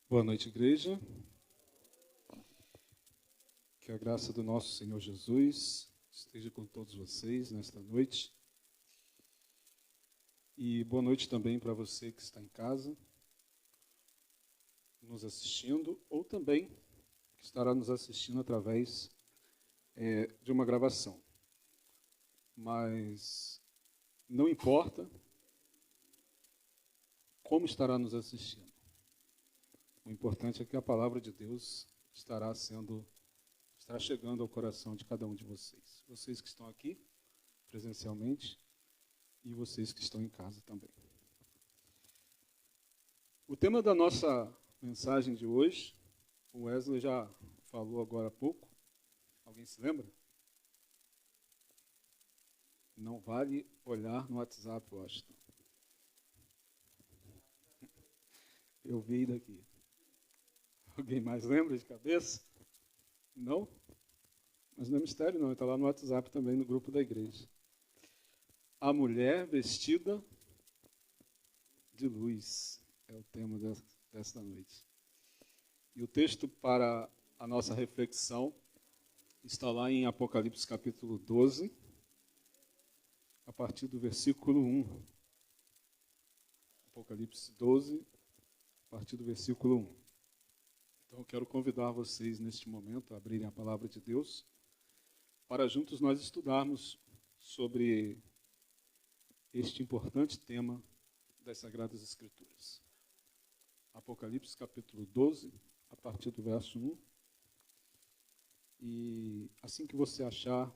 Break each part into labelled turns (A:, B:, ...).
A: Boa noite, igreja. Que a graça do nosso Senhor Jesus esteja com todos vocês nesta noite. E boa noite também para você que está em casa, nos assistindo, ou também que estará nos assistindo através de uma gravação. Mas não importa como estará nos assistindo. O importante é que a palavra de Deus estará chegando ao coração de cada um de vocês. Vocês que estão aqui presencialmente e vocês que estão em casa também. O tema da nossa mensagem de hoje, o Wesley já falou agora há pouco. Alguém se lembra? Não vale olhar no WhatsApp, eu acho. Eu vi daqui. Alguém mais lembra de cabeça? Não? Mas não é mistério não, está lá no WhatsApp também, no grupo da igreja. A mulher vestida de luz é o tema desta noite. E o texto para a nossa reflexão está lá em Apocalipse capítulo 12, a partir do versículo 1. Apocalipse 12, a partir do versículo 1. Então eu quero convidar vocês neste momento a abrirem a palavra de Deus, para juntos nós estudarmos sobre este importante tema das Sagradas Escrituras. Apocalipse capítulo 12, a partir do verso 1. E assim que você achar,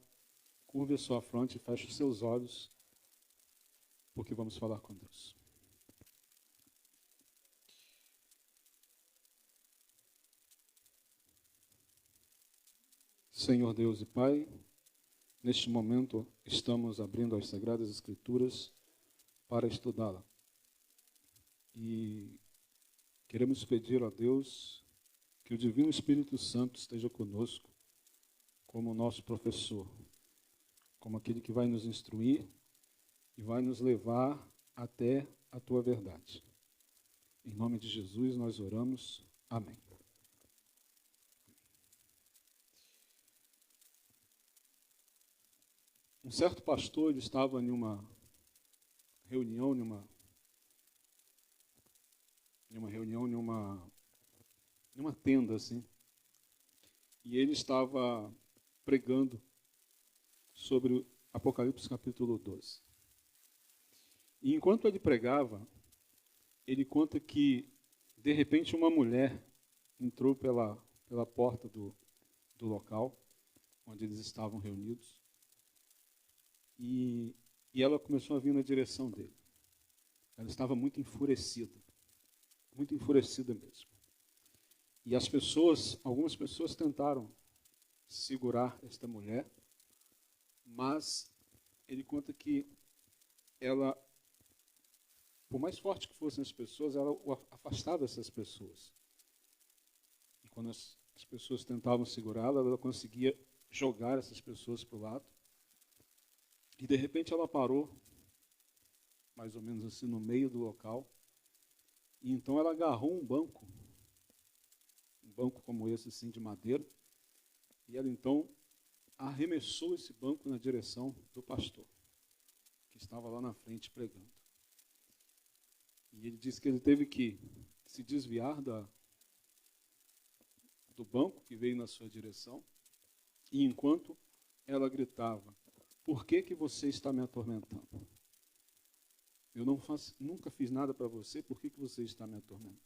A: curve a sua fronte e feche os seus olhos, porque vamos falar com Deus. Senhor Deus e Pai, neste momento estamos abrindo as Sagradas Escrituras para estudá-la. E queremos pedir a Deus que o Divino Espírito Santo esteja conosco como nosso professor, como aquele que vai nos instruir e vai nos levar até a Tua verdade. Em nome de Jesus nós oramos. Amém. Um certo pastor, ele estava em uma reunião, numa tenda, assim, e ele estava pregando sobre Apocalipse capítulo 12. E enquanto ele pregava, ele conta que, de repente, uma mulher entrou pela porta do local onde eles estavam reunidos, e ela começou a vir na direção dele. Ela estava muito enfurecida mesmo. E algumas pessoas tentaram segurar esta mulher, mas ele conta que ela, por mais forte que fossem as pessoas, ela afastava essas pessoas. E quando as pessoas tentavam segurá-la, ela conseguia jogar essas pessoas para o lado. E de repente ela parou, mais ou menos assim, no meio do local. E então ela agarrou um banco como esse, assim, de madeira. E ela então arremessou esse banco na direção do pastor, que estava lá na frente pregando. E ele disse que ele teve que se desviar do banco que veio na sua direção. E enquanto ela gritava: "Por que você está me atormentando? Eu nunca fiz nada para você, por que você está me atormentando?"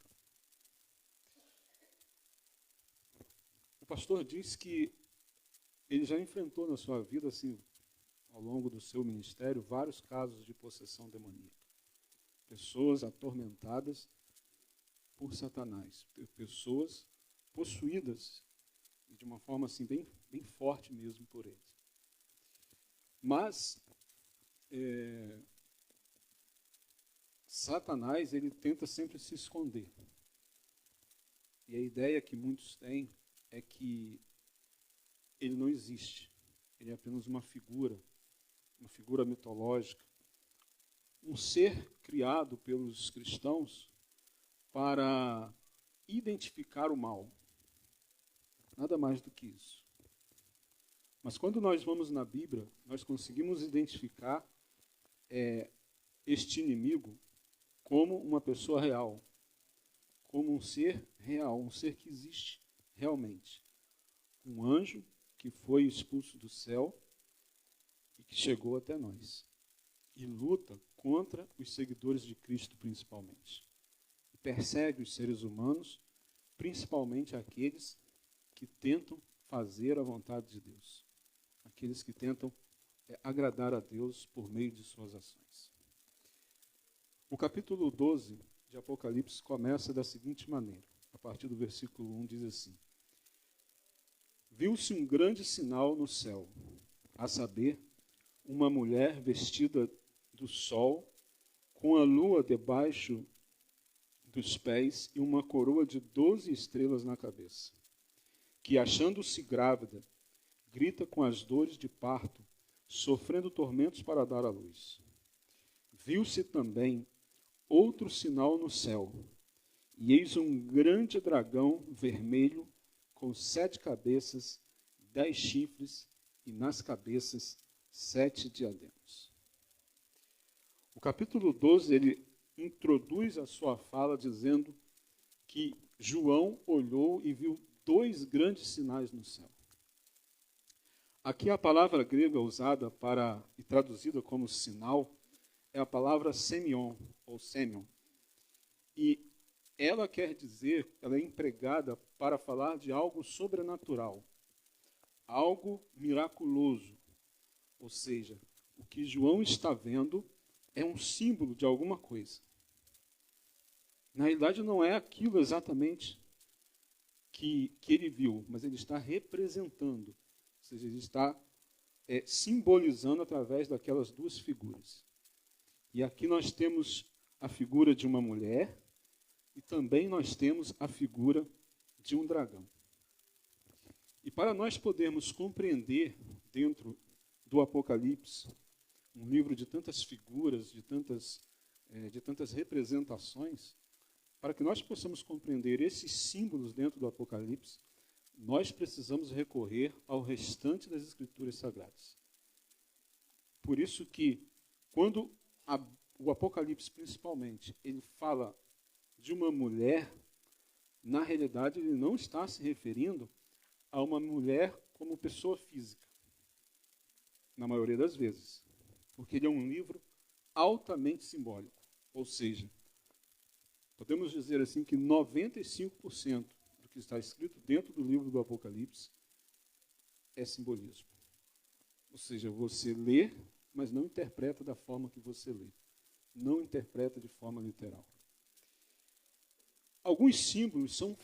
A: O pastor diz que ele já enfrentou na sua vida, assim, ao longo do seu ministério, vários casos de possessão demoníaca. Pessoas atormentadas por Satanás, pessoas possuídas de uma forma assim bem forte mesmo por ele. Mas Satanás, ele tenta sempre se esconder. E a ideia que muitos têm é que ele não existe. Ele é apenas uma figura mitológica, um ser criado pelos cristãos para identificar o mal. Nada mais do que isso. Mas quando nós vamos na Bíblia, nós conseguimos identificar este inimigo como uma pessoa real, como um ser real, um ser que existe realmente. Um anjo que foi expulso do céu e que chegou até nós. E luta contra os seguidores de Cristo, principalmente. E persegue os seres humanos, principalmente aqueles que tentam fazer a vontade de Deus. Aqueles que tentam agradar a Deus por meio de suas ações. O capítulo 12 de Apocalipse começa da seguinte maneira. A partir do versículo 1 diz assim: Viu-se um grande sinal no céu, a saber, uma mulher vestida do sol, com a lua debaixo dos pés e uma coroa de 12 estrelas na cabeça, que, achando-se grávida, grita com as dores de parto, sofrendo tormentos para dar à luz. Viu-se também outro sinal no céu, e eis um grande dragão vermelho, com 7 cabeças, 10 chifres, e nas cabeças 7 diademas. O capítulo 12, ele introduz a sua fala dizendo que João olhou e viu 2 grandes sinais no céu. Aqui a palavra grega usada e traduzida como sinal é a palavra semion, ou semion. E ela quer dizer, ela é empregada para falar de algo sobrenatural, algo miraculoso. Ou seja, o que João está vendo é um símbolo de alguma coisa. Na realidade, não é aquilo exatamente que ele viu, mas ele está representando. Ou seja, ele está simbolizando através daquelas 2 figuras. E aqui nós temos a figura de uma mulher e também nós temos a figura de um dragão. E para nós podermos compreender dentro do Apocalipse, um livro de tantas figuras, de tantas representações, para que nós possamos compreender esses símbolos dentro do Apocalipse, nós precisamos recorrer ao restante das Escrituras Sagradas. Por isso que, quando o Apocalipse, principalmente, ele fala de uma mulher, na realidade ele não está se referindo a uma mulher como pessoa física, na maioria das vezes, porque ele é um livro altamente simbólico, ou seja, podemos dizer assim que 95% do que está escrito dentro do livro do Apocalipse é simbolismo. Ou seja, você lê, mas não interpreta da forma que você lê. Não interpreta de forma literal. Alguns símbolos são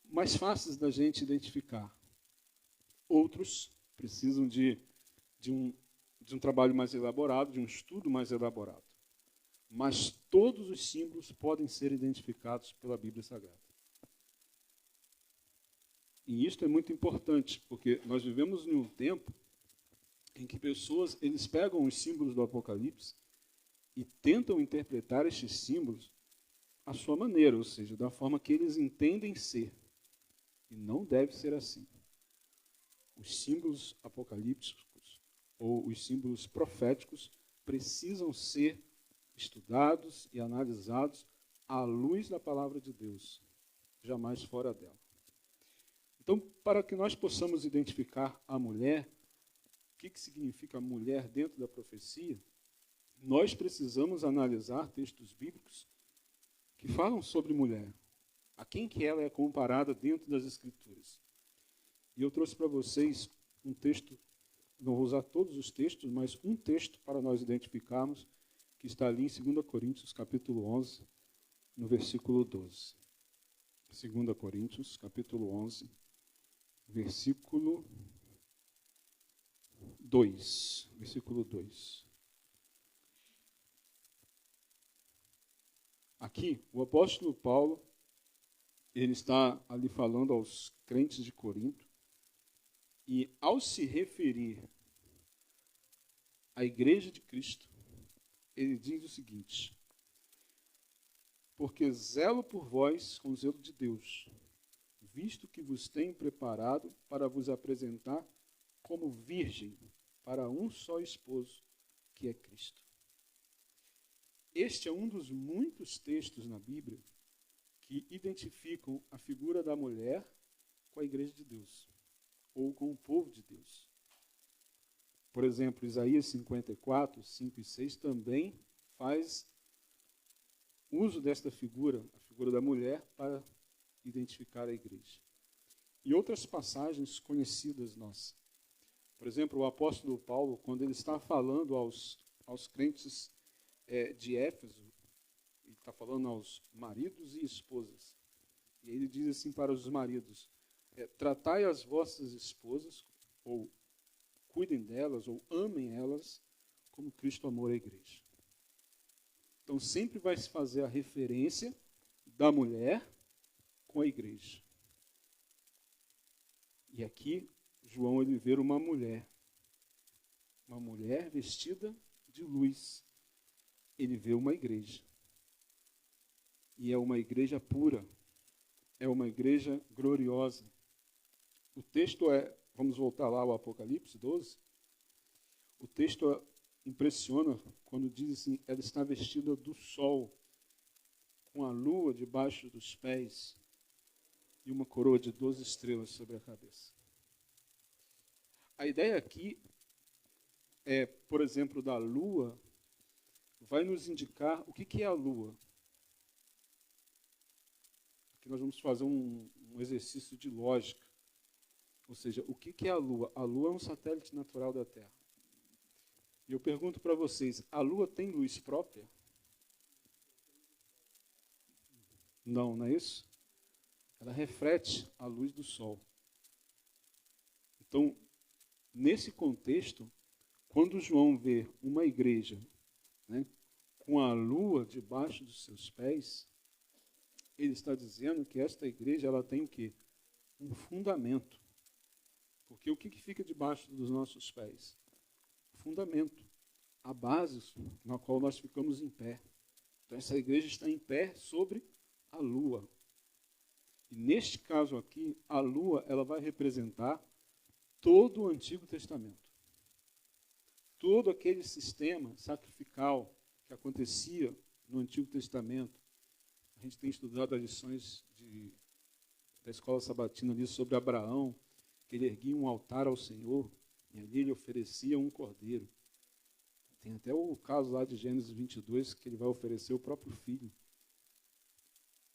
A: mais fáceis da gente identificar. Outros precisam de um trabalho mais elaborado, de um estudo mais elaborado. Mas todos os símbolos podem ser identificados pela Bíblia Sagrada. E isto é muito importante, porque nós vivemos em um tempo em que pessoas, eles pegam os símbolos do Apocalipse e tentam interpretar estes símbolos à sua maneira, ou seja, da forma que eles entendem ser. E não deve ser assim. Os símbolos apocalípticos ou os símbolos proféticos precisam ser estudados e analisados à luz da palavra de Deus, jamais fora dela. Então, para que nós possamos identificar a mulher, o que significa a mulher dentro da profecia, nós precisamos analisar textos bíblicos que falam sobre mulher, a quem que ela é comparada dentro das Escrituras. E eu trouxe para vocês um texto, não vou usar todos os textos, mas um texto para nós identificarmos, que está ali em 2 Coríntios, capítulo 11, no versículo 12. 2 Coríntios, capítulo 11, versículo 2. Versículo 2. Aqui, o apóstolo Paulo, ele está ali falando aos crentes de Corinto, e ao se referir à igreja de Cristo, ele diz o seguinte: porque zelo por vós com zelo de Deus, visto que vos tenho preparado para vos apresentar como virgem para um só esposo, que é Cristo. Este é um dos muitos textos na Bíblia que identificam a figura da mulher com a igreja de Deus, ou com o povo de Deus. Por exemplo, Isaías 54, 5 e 6 também faz uso desta figura, a figura da mulher, para identificar a igreja. E outras passagens conhecidas nossas. Por exemplo, o apóstolo Paulo, quando ele está falando aos crentes de Éfeso, ele está falando aos maridos e esposas. E ele diz assim para os maridos, tratai as vossas esposas, ou cuidem delas, ou amem elas, como Cristo amou a igreja. Então, sempre vai se fazer a referência da mulher com a igreja. E aqui, João, ele vê uma mulher vestida de luz. Ele vê uma igreja. E é uma igreja pura. É uma igreja gloriosa. O texto vamos voltar lá ao Apocalipse 12. O texto impressiona quando diz assim, ela está vestida do sol, com a lua debaixo dos pés e uma coroa de 12 estrelas sobre a cabeça. A ideia aqui por exemplo, da lua, vai nos indicar o que é a lua. Aqui nós vamos fazer um exercício de lógica. Ou seja, o que é a lua? A lua é um satélite natural da Terra. E eu pergunto para vocês, a lua tem luz própria? Não, não é isso? Ela reflete a luz do sol. Então, nesse contexto, quando João vê uma igreja, né, com a lua debaixo dos seus pés, ele está dizendo que esta igreja ela tem o quê? Um fundamento. Porque o que fica debaixo dos nossos pés? Fundamento. A base na qual nós ficamos em pé. Então, essa igreja está em pé sobre a lua. E neste caso aqui, a lua ela vai representar todo o Antigo Testamento. Todo aquele sistema sacrificial que acontecia no Antigo Testamento. A gente tem estudado as lições da escola sabatina ali sobre Abraão, que ele erguia um altar ao Senhor e ali ele oferecia um cordeiro. Tem até o caso lá de Gênesis 22, que ele vai oferecer o próprio filho.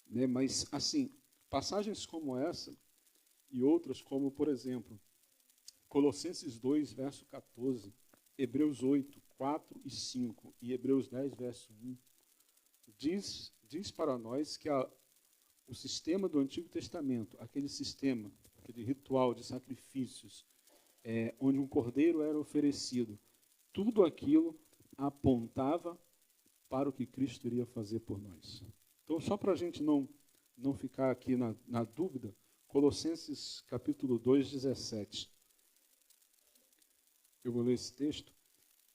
A: Né? Mas, assim, passagens como essa e outras, como, por exemplo, Colossenses 2, verso 14, Hebreus 8, 4 e 5 e Hebreus 10, verso 1, diz para nós que o sistema do Antigo Testamento, aquele sistema, aquele ritual de sacrifícios, onde um cordeiro era oferecido, tudo aquilo apontava para o que Cristo iria fazer por nós. Então, só para a gente não ficar aqui na dúvida, Colossenses capítulo 2, 17. Eu vou ler esse texto.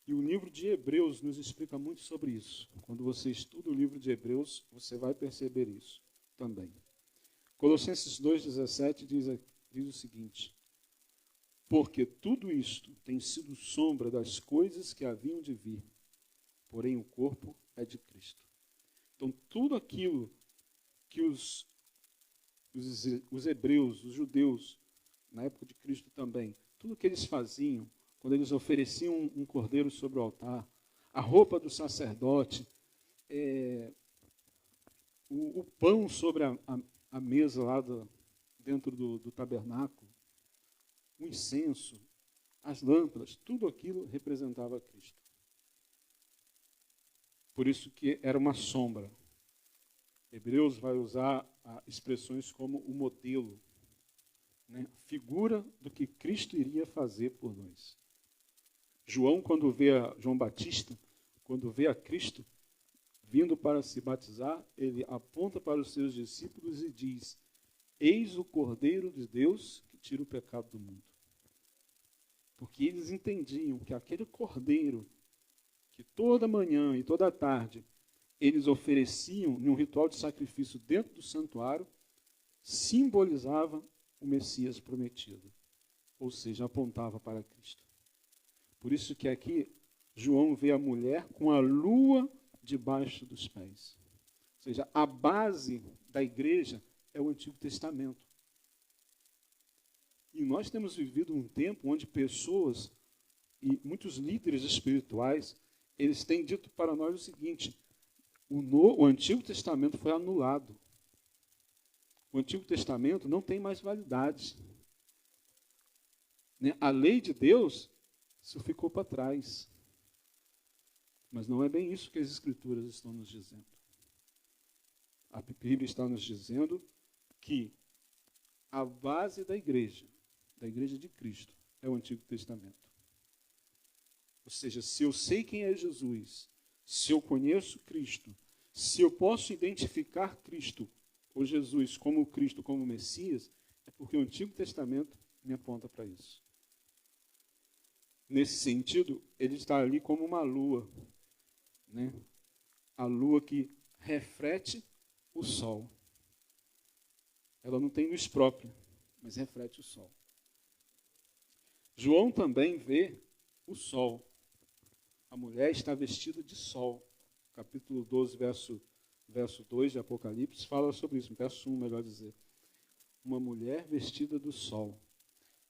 A: E o livro de Hebreus nos explica muito sobre isso. Quando você estuda o livro de Hebreus, você vai perceber isso também. Colossenses 2,17 diz o seguinte: porque tudo isto tem sido sombra das coisas que haviam de vir, porém o corpo é de Cristo. Então, tudo aquilo que os hebreus, os judeus, na época de Cristo também, tudo que eles faziam, quando eles ofereciam um cordeiro sobre o altar, a roupa do sacerdote, o pão sobre a mesa lá dentro do tabernáculo, o incenso, as lâmpadas, tudo aquilo representava Cristo. Por isso que era uma sombra. Hebreus vai usar expressões como o modelo, né? Figura do que Cristo iria fazer por nós. João Batista, quando vê a Cristo vindo para se batizar, ele aponta para os seus discípulos e diz: eis o Cordeiro de Deus que tira o pecado do mundo. Porque eles entendiam que aquele Cordeiro, que toda manhã e toda tarde eles ofereciam em um ritual de sacrifício dentro do santuário, simbolizava o Messias prometido, ou seja, apontava para Cristo. Por isso que aqui João vê a mulher com a lua debaixo dos pés. Ou seja, a base da igreja é o Antigo Testamento. E nós temos vivido um tempo onde pessoas e muitos líderes espirituais, eles têm dito para nós o seguinte: o Antigo Testamento foi anulado. O Antigo Testamento não tem mais validade. A lei de Deus, isso ficou para trás. Mas não é bem isso que as Escrituras estão nos dizendo. A Bíblia está nos dizendo que a base da igreja de Cristo, é o Antigo Testamento. Ou seja, se eu sei quem é Jesus, se eu conheço Cristo, se eu posso identificar Cristo ou Jesus como Cristo, como Messias, é porque o Antigo Testamento me aponta para isso. Nesse sentido, ele está ali como uma lua, né? A lua que reflete o sol. Ela não tem luz própria, mas reflete o sol. João também vê o sol. A mulher está vestida de sol. Capítulo 12, verso 2 de Apocalipse fala sobre isso, verso 1, melhor dizer. Uma mulher vestida do sol.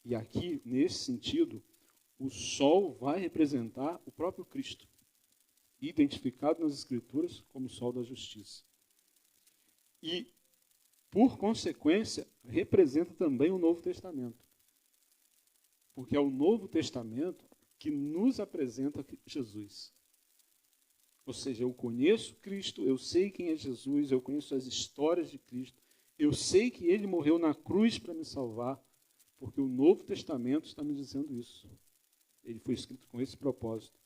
A: E aqui, nesse sentido, o sol vai representar o próprio Cristo, identificado nas Escrituras como o sol da justiça. E, por consequência, representa também o Novo Testamento. Porque é o Novo Testamento que nos apresenta Jesus. Ou seja, eu conheço Cristo, eu sei quem é Jesus, eu conheço as histórias de Cristo, eu sei que Ele morreu na cruz para me salvar, porque o Novo Testamento está me dizendo isso. Ele foi escrito com esse propósito.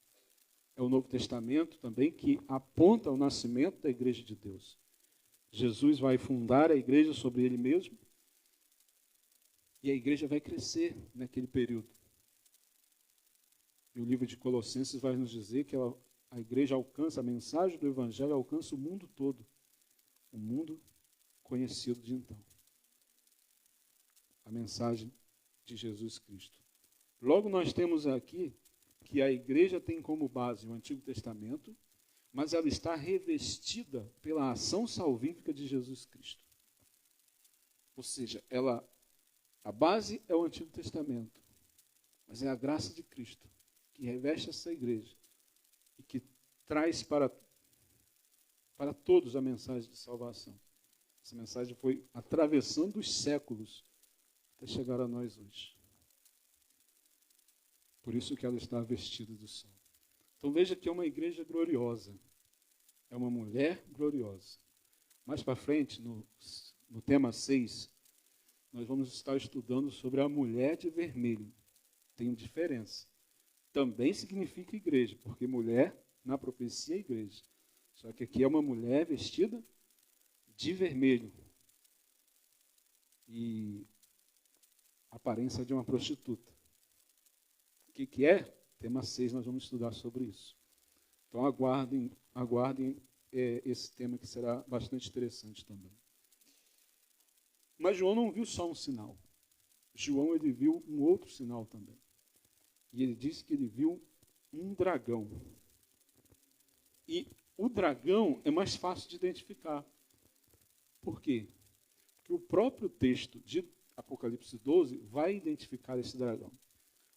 A: É o Novo Testamento também que aponta ao nascimento da Igreja de Deus. Jesus vai fundar a igreja sobre Ele mesmo, e a igreja vai crescer naquele período. E o livro de Colossenses vai nos dizer que a igreja alcança, a mensagem do Evangelho alcança o mundo todo. O mundo conhecido de então. A mensagem de Jesus Cristo. Logo nós temos aqui que a igreja tem como base o Antigo Testamento, mas ela está revestida pela ação salvífica de Jesus Cristo. Ou seja, a base é o Antigo Testamento, mas é a graça de Cristo que reveste essa igreja e que traz para todos a mensagem de salvação. Essa mensagem foi atravessando os séculos até chegar a nós hoje. Por isso que ela está vestida do sol. Então veja que é uma igreja gloriosa. É uma mulher gloriosa. Mais para frente, no tema 6, nós vamos estar estudando sobre a mulher de vermelho. Tem diferença. Também significa igreja, porque mulher, na profecia, é igreja. Só que aqui é uma mulher vestida de vermelho. E a aparência de uma prostituta. O que é? Tema 6, nós vamos estudar sobre isso. Então aguardem esse tema que será bastante interessante também. Mas João não viu só um sinal. João ele viu um outro sinal também. E ele disse que ele viu um dragão. E o dragão é mais fácil de identificar. Por quê? Porque o próprio texto de Apocalipse 12 vai identificar esse dragão.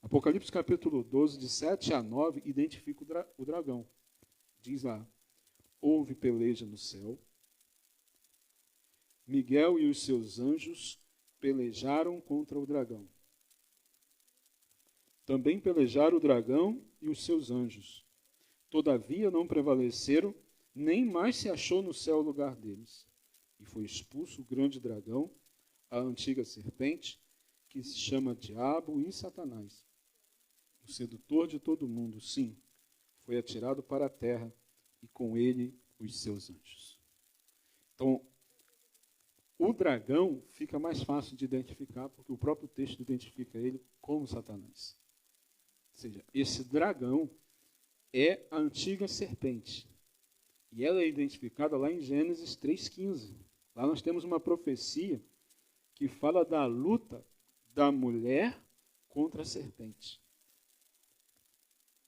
A: Apocalipse capítulo 12, de 7 a 9, identifica o dragão. Diz lá: houve peleja no céu. Miguel e os seus anjos pelejaram contra o dragão. Também pelejaram o dragão e os seus anjos. Todavia não prevaleceram, nem mais se achou no céu o lugar deles. E foi expulso o grande dragão, a antiga serpente, que se chama Diabo e Satanás, o sedutor de todo mundo. Sim, foi atirado para a terra, e com ele os seus anjos. Então, o dragão fica mais fácil de identificar, porque o próprio texto identifica ele como Satanás. Ou seja, esse dragão é a antiga serpente. E ela é identificada lá em Gênesis 3,15. Lá nós temos uma profecia que fala da luta da mulher contra a serpente.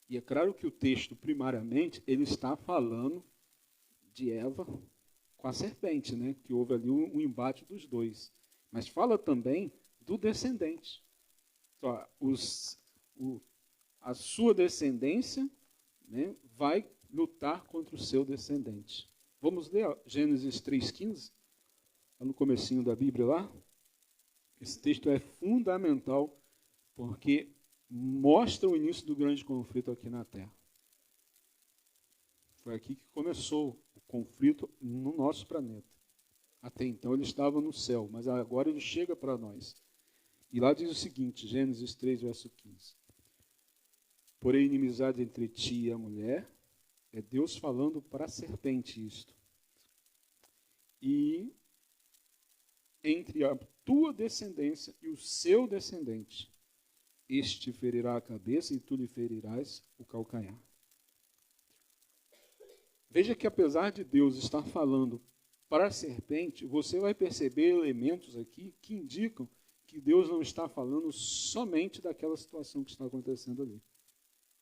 A: E é claro que o texto, primariamente, ele está falando de Eva com a serpente, né? Que houve ali um embate dos dois. Mas fala também do descendente. Então, a sua descendência, né, vai lutar contra o seu descendente. Vamos ler Gênesis 3,15, no comecinho da Bíblia lá. Esse texto é fundamental porque mostra o início do grande conflito aqui na Terra. Foi aqui que começou o conflito no nosso planeta. Até então ele estava no céu, mas agora ele chega para nós. E lá diz o seguinte, Gênesis 3, verso 15. Porém, inimizade entre ti e a mulher, é Deus falando para a serpente isto. E entre a tua descendência e o seu descendente, este te ferirá a cabeça e tu lhe ferirás o calcanhar. Veja que apesar de Deus estar falando para a serpente, você vai perceber elementos aqui que indicam que Deus não está falando somente daquela situação que está acontecendo ali.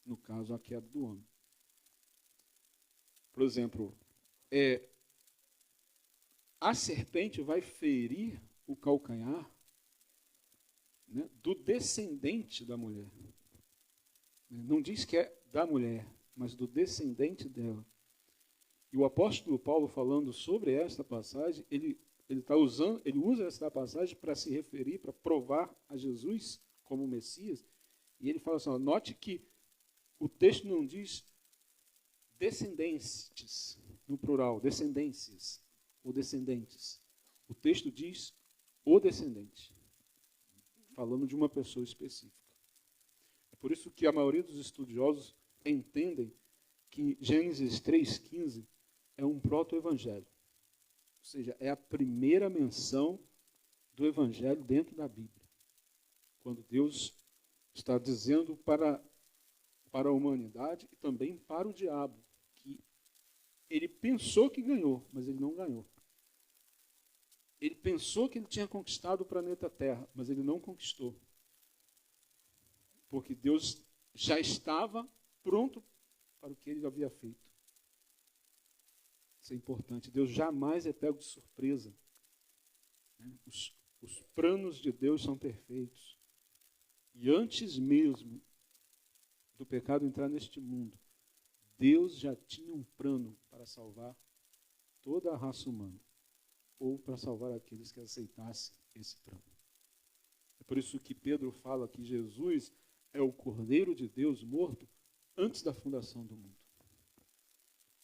A: No caso, a queda do homem. Por exemplo, a serpente vai ferir o calcanhar, né, do descendente da mulher. Não diz que é da mulher, mas do descendente dela. E o apóstolo Paulo, falando sobre esta passagem, ele usa esta passagem para se referir, para provar a Jesus como Messias. E ele fala assim, ó, note que o texto não diz descendentes, no plural, descendências ou descendentes. O texto diz o descendente, falando de uma pessoa específica. É por isso que a maioria dos estudiosos entendem que Gênesis 3,15 é um proto-evangelho. Ou seja, é a primeira menção do evangelho dentro da Bíblia. Quando Deus está dizendo para a humanidade e também para o diabo, que ele pensou que ganhou, mas ele não ganhou. Ele pensou que ele tinha conquistado o planeta Terra, mas ele não conquistou. Porque Deus já estava pronto para o que ele havia feito. Isso é importante. Deus jamais é pego de surpresa. Os planos de Deus são perfeitos. E antes mesmo do pecado entrar neste mundo, Deus já tinha um plano para salvar toda a raça humana, ou para salvar aqueles que aceitassem esse plano. É por isso que Pedro fala que Jesus é o Cordeiro de Deus morto antes da fundação do mundo.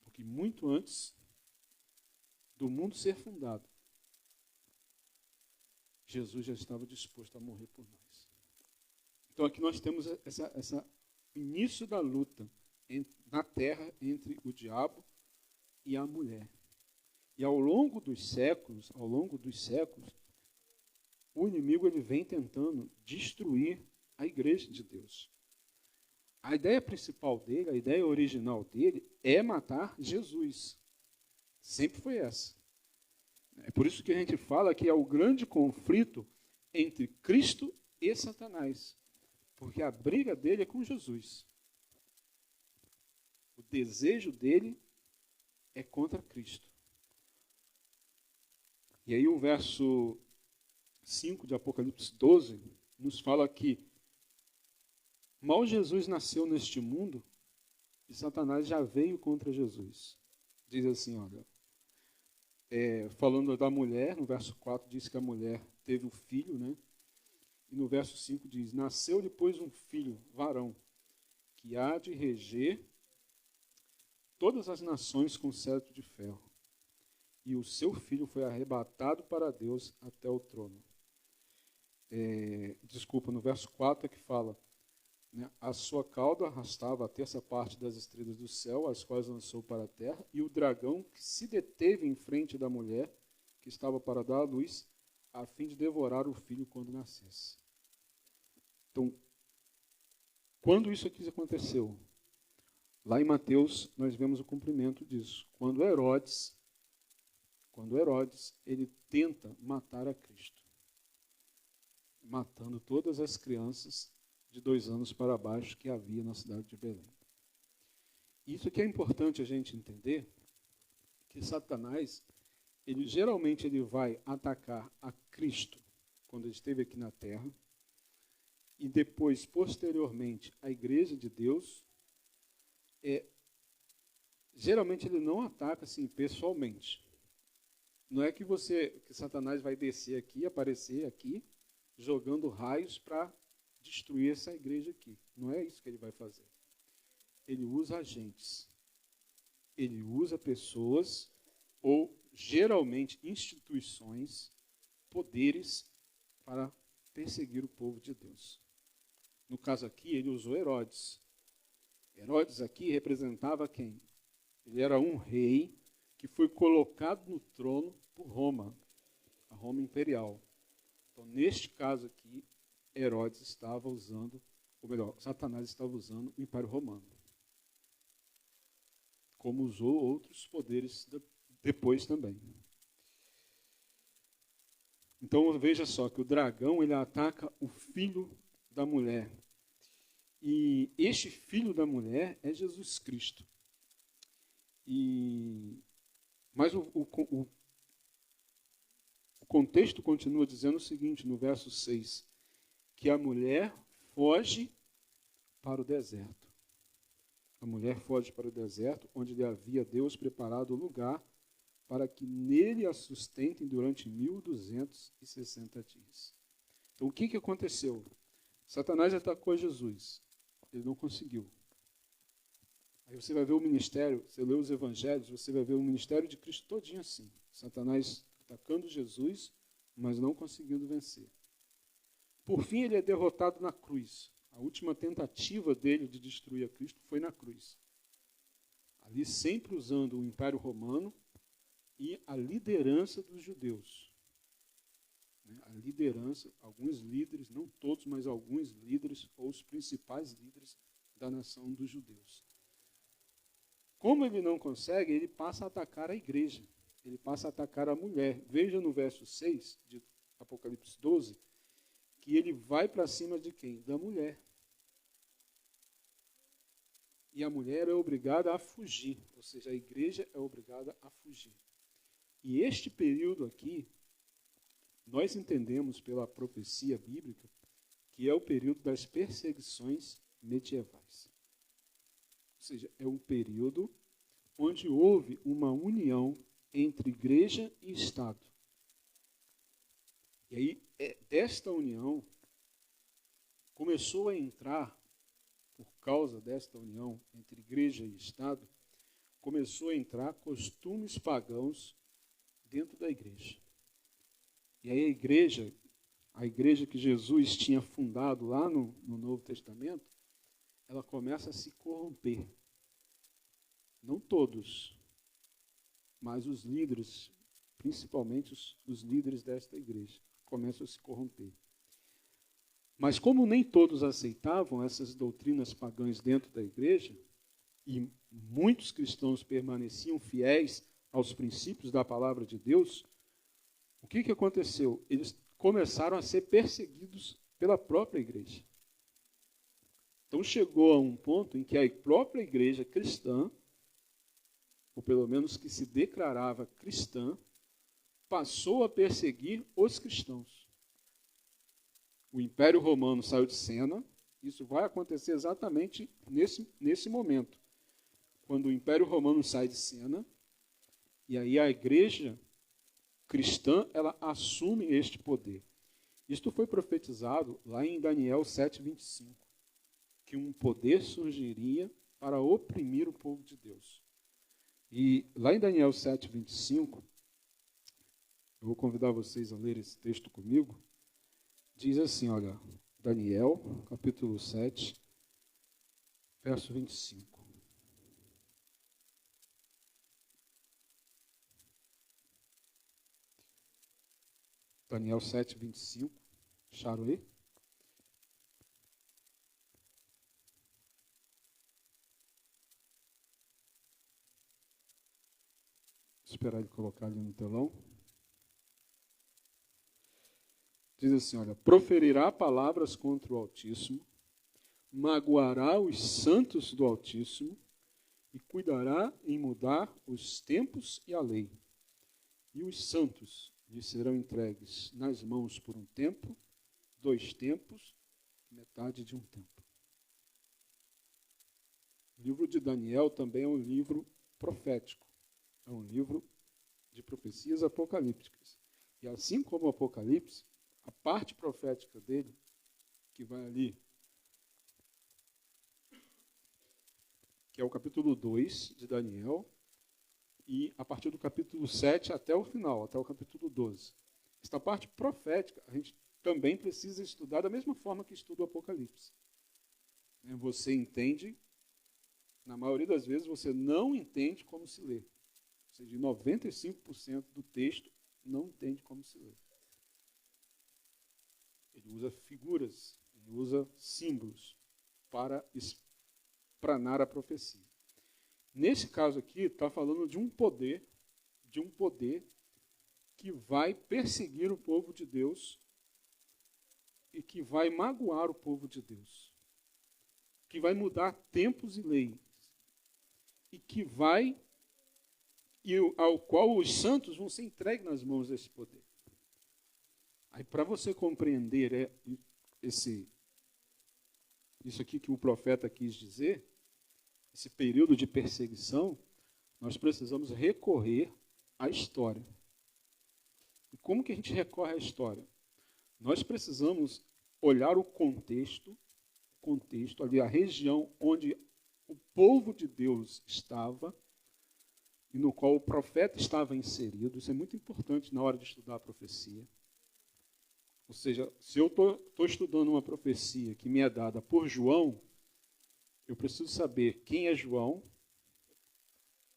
A: Porque muito antes do mundo ser fundado, Jesus já estava disposto a morrer por nós. Então aqui nós temos esse início da luta na terra entre o diabo e a mulher. E ao longo dos séculos, o inimigo ele vem tentando destruir a igreja de Deus. A ideia principal dele, a ideia original dele é matar Jesus. Sempre foi essa. É por isso que a gente fala que é o grande conflito entre Cristo e Satanás. Porque a briga dele é com Jesus. O desejo dele é contra Cristo. E aí o verso 5 de Apocalipse 12 nos fala que mal Jesus nasceu neste mundo e Satanás já veio contra Jesus. Diz assim, olha, falando da mulher, no verso 4 diz que a mulher teve o filho, né? E no verso 5 diz, nasceu depois um filho, varão, que há de reger todas as nações com cetro de ferro. E o seu filho foi arrebatado para Deus até o trono. No verso 4 é que fala, né, a sua cauda arrastava a terça parte das estrelas do céu, as quais lançou para a terra, e o dragão que se deteve em frente da mulher, que estava para dar à luz, a fim de devorar o filho quando nascesse. Então, quando isso aqui aconteceu? Lá em Mateus, nós vemos o cumprimento disso. Quando Herodes, ele tenta matar a Cristo, matando todas as crianças de 2 anos para baixo que havia na cidade de Belém. Isso que é importante a gente entender, que Satanás, geralmente ele vai atacar a Cristo quando ele esteve aqui na terra, e depois, posteriormente, a igreja de Deus. Geralmente ele não ataca assim pessoalmente. Não é que Satanás vai descer aqui, aparecer aqui, jogando raios para destruir essa igreja aqui. Não é isso que ele vai fazer. Ele usa agentes. Ele usa pessoas, ou geralmente instituições, poderes, para perseguir o povo de Deus. No caso aqui, ele usou Herodes. Herodes aqui representava quem? Ele era um rei que foi colocado no trono por Roma, a Roma imperial. Então, neste caso aqui, Herodes estava usando, ou melhor, Satanás estava usando o Império Romano, como usou outros poderes depois também. Então, veja só que o dragão, ele ataca o filho da mulher. E este filho da mulher é Jesus Cristo. Mas o contexto continua dizendo o seguinte, no verso 6, que a mulher foge para o deserto. A mulher foge para o deserto, onde lhe havia Deus preparado o lugar para que nele a sustentem durante 1260 dias. Então, o que aconteceu? Satanás atacou Jesus. Ele não conseguiu. Aí você vai ver o ministério, você lê os evangelhos, você vai ver o ministério de Cristo todinho assim. Satanás atacando Jesus, mas não conseguindo vencer. Por fim, ele é derrotado na cruz. A última tentativa dele de destruir a Cristo foi na cruz. Ali sempre usando o Império Romano e a liderança dos judeus. A liderança, alguns líderes, não todos, mas alguns líderes, ou os principais líderes da nação dos judeus. Como ele não consegue, ele passa a atacar a igreja. Ele passa a atacar a mulher. Veja no verso 6 de Apocalipse 12, que ele vai para cima de quem? Da mulher. E a mulher é obrigada a fugir, ou seja, a igreja é obrigada a fugir. E este período aqui, nós entendemos pela profecia bíblica que é o período das perseguições medievais. Ou seja, é um período onde houve uma união entre igreja e Estado. E aí, desta união, começou a entrar, por causa desta união entre igreja e Estado, começou a entrar costumes pagãos dentro da igreja. E aí a igreja que Jesus tinha fundado lá no Novo Testamento, ela começa a se corromper. Não todos, mas os líderes, principalmente os líderes desta igreja, começam a se corromper. Mas como nem todos aceitavam essas doutrinas pagãs dentro da igreja, e muitos cristãos permaneciam fiéis aos princípios da palavra de Deus, o que aconteceu? Eles começaram a ser perseguidos pela própria igreja. Então chegou a um ponto em que a própria igreja cristã, ou pelo menos que se declarava cristã, passou a perseguir os cristãos. O Império Romano saiu de cena. Isso vai acontecer exatamente nesse momento. Quando o Império Romano sai de cena, e aí a igreja cristã, ela assume este poder. Isto foi profetizado lá em Daniel 7:25, que um poder surgiria para oprimir o povo de Deus. E lá em Daniel 7:25, eu vou convidar vocês a ler esse texto comigo. Diz assim, olha, Daniel, capítulo 7, verso 25. Daniel 7:25. Acharam aí? esperar ele colocar ali no telão. Diz assim, olha, proferirá palavras contra o Altíssimo, magoará os santos do Altíssimo e cuidará em mudar os tempos e a lei. E os santos lhe serão entregues nas mãos por um tempo, 2 tempos, metade de um tempo. O livro de Daniel também é um livro profético. É um livro de profecias apocalípticas. E assim como o Apocalipse, a parte profética dele, que vai ali, que é o capítulo 2 de Daniel, e a partir do capítulo 7 até o final, até o capítulo 12. Esta parte profética, a gente também precisa estudar da mesma forma que estuda o Apocalipse. Você entende, na maioria das vezes, você não entende como se lê. Ou seja, 95% do texto não entende como se lê. Ele usa figuras, ele usa símbolos para explanar a profecia. Nesse caso aqui, está falando de um poder que vai perseguir o povo de Deus e que vai magoar o povo de Deus, que vai mudar tempos e leis, e ao qual os santos vão ser entregues nas mãos desse poder. Aí, para você compreender isso aqui que o profeta quis dizer, esse período de perseguição, nós precisamos recorrer à história. E como que a gente recorre à história? Nós precisamos olhar o contexto ali, a região onde o povo de Deus estava e no qual o profeta estava inserido. Isso é muito importante na hora de estudar a profecia. Ou seja, se eu estou estudando uma profecia que me é dada por João, eu preciso saber quem é João,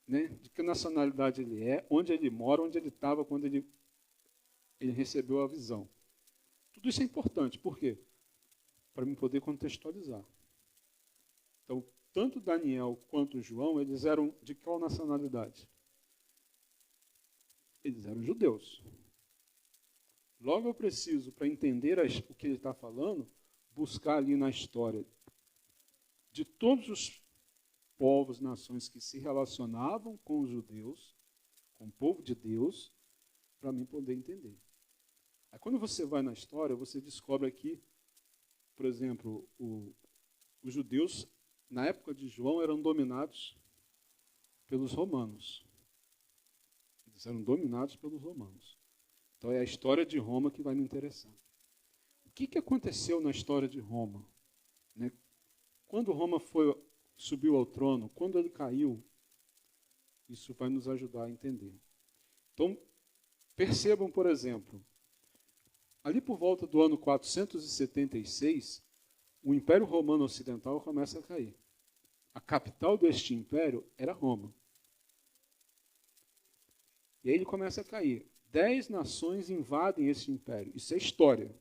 A: né, de que nacionalidade ele é, onde ele mora, onde ele estava quando ele recebeu a visão. Tudo isso é importante. Por quê? Para me poder contextualizar. Então, tanto Daniel quanto João, eles eram de qual nacionalidade? Eles eram judeus. Logo eu preciso, para entender o que ele está falando, buscar ali na história de todos os povos, nações que se relacionavam com os judeus, com o povo de Deus, para mim poder entender. Aí quando você vai na história, você descobre aqui, por exemplo, os judeus, na época de João, eram dominados pelos romanos. Eles eram dominados pelos romanos. Então é a história de Roma que vai me interessar. O que aconteceu na história de Roma? Né? Quando Roma subiu ao trono, quando ele caiu, isso vai nos ajudar a entender. Então, percebam, por exemplo, ali por volta do ano 476, o Império Romano Ocidental começa a cair. A capital deste império era Roma. E aí ele começa a cair. 10 nações invadem esse império. Isso é história.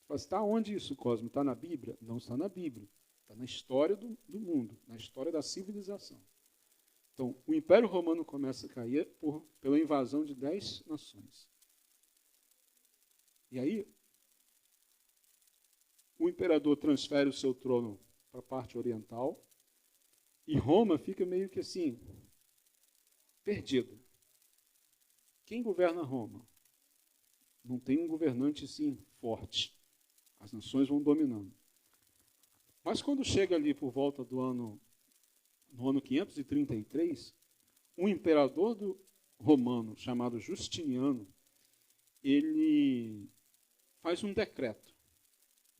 A: Mas está onde isso, Cosmo? Está na Bíblia? Não está na Bíblia. Está na história do mundo, na história da civilização. Então, o Império Romano começa a cair pela invasão de 10 nações. E aí, o imperador transfere o seu trono para a parte oriental e Roma fica meio que assim, perdida. Quem governa Roma? Não tem um governante assim forte. As nações vão dominando. Mas quando chega ali por volta no ano 533, um imperador romano chamado Justiniano, ele faz um decreto.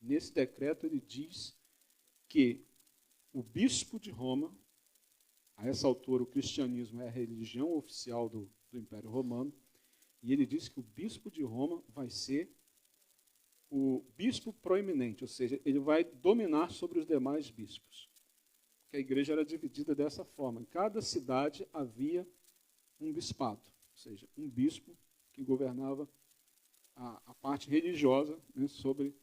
A: Nesse decreto ele diz que o bispo de Roma, a essa altura o cristianismo é a religião oficial do Império Romano, e ele diz que o bispo de Roma vai ser o bispo proeminente, ou seja, ele vai dominar sobre os demais bispos. Porque a igreja era dividida dessa forma. Em cada cidade havia um bispado, ou seja, um bispo que governava a parte religiosa, né, sobre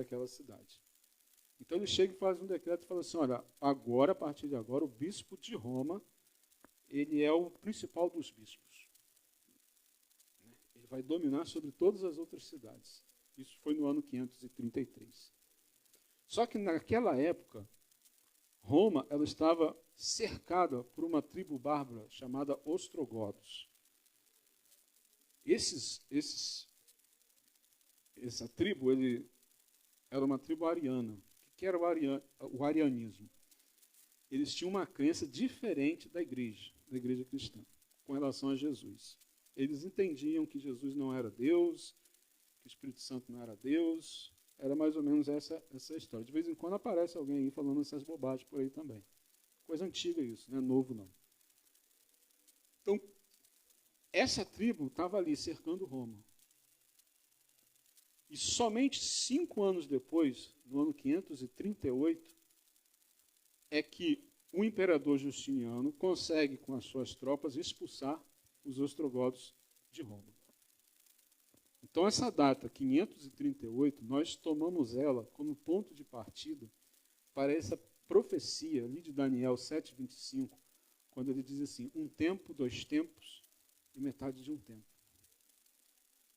A: aquela cidade. Então ele chega e faz um decreto e fala assim, olha, agora, a partir de agora, o bispo de Roma, ele é o principal dos bispos. ele vai dominar sobre todas as outras cidades. Isso foi no ano 533. Só que naquela época, Roma ela estava cercada por uma tribo bárbara chamada Ostrogodos. Essa tribo era uma tribo ariana. O que era o arianismo? Eles tinham uma crença diferente da igreja cristã, com relação a Jesus. Eles entendiam que Jesus não era Deus, que o Espírito Santo não era Deus. Era mais ou menos essa história. De vez em quando aparece alguém aí falando essas bobagens por aí também. Coisa antiga isso, não é novo não. Então, essa tribo estava ali cercando Roma. E somente 5 anos depois, no ano 538, é que o imperador Justiniano consegue, com as suas tropas, expulsar os ostrogodos de Roma. Então, essa data, 538, nós tomamos ela como ponto de partida para essa profecia ali de Daniel 7,25, quando ele diz assim, 1 tempo, 2 tempos e metade de 1 tempo.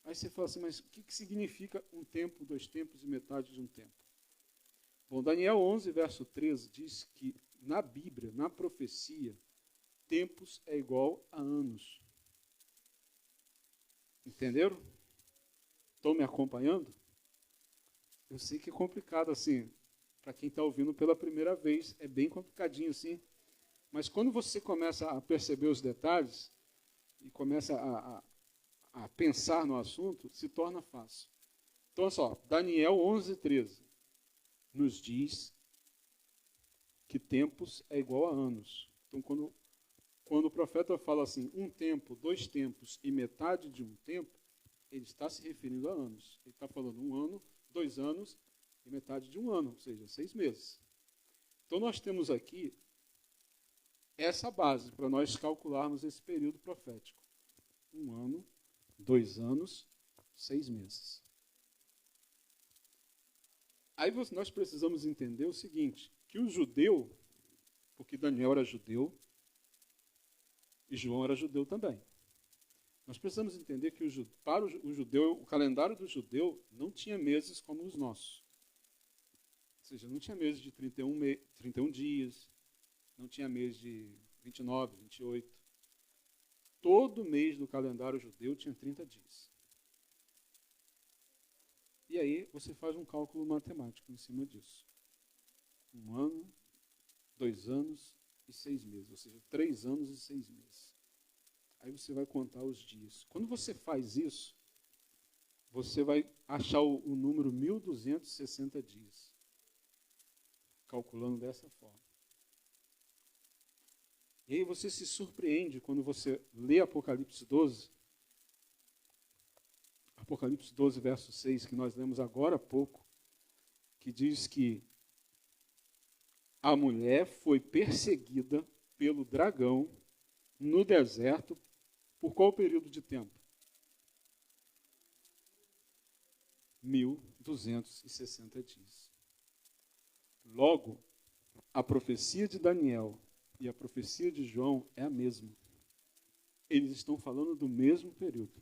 A: Aí você fala assim, mas o que significa 1 tempo, 2 tempos e metade de 1 tempo? Bom, Daniel 11, verso 13, diz que na Bíblia, na profecia, tempos é igual a anos. Entenderam? Estão me acompanhando? Eu sei que é complicado assim, para quem está ouvindo pela primeira vez, é bem complicadinho assim, mas quando você começa a perceber os detalhes e começa a pensar no assunto, se torna fácil. Então, olha só, Daniel 11, 13 nos diz que tempos é igual a anos. Então, quando o profeta fala assim, 1 tempo, 2 tempos e metade de 1 tempo, ele está se referindo a anos. Ele está falando 1 ano, 2 anos e metade de 1 ano, ou seja, 6 meses. Então, nós temos aqui essa base para nós calcularmos esse período profético. 1 ano, 2 anos, 6 meses. Aí nós precisamos entender o seguinte, que o judeu, porque Daniel era judeu e João era judeu também. Nós precisamos entender que para o judeu, o calendário do judeu não tinha meses como os nossos. Ou seja, não tinha meses de 31 dias, não tinha mês de 29, 28. Todo mês do calendário judeu tinha 30 dias. E aí você faz um cálculo matemático em cima disso. 1 ano, 2 anos e 6 meses, ou seja, 3 anos e 6 meses. Aí você vai contar os dias. Quando você faz isso, você vai achar o número 1.260 dias. Calculando dessa forma. E aí você se surpreende quando você lê Apocalipse 12. Apocalipse 12, verso 6, que nós lemos agora há pouco, que diz que a mulher foi perseguida pelo dragão no deserto por qual período de tempo? 1.260 dias. Logo, a profecia de Daniel e a profecia de João é a mesma. Eles estão falando do mesmo período.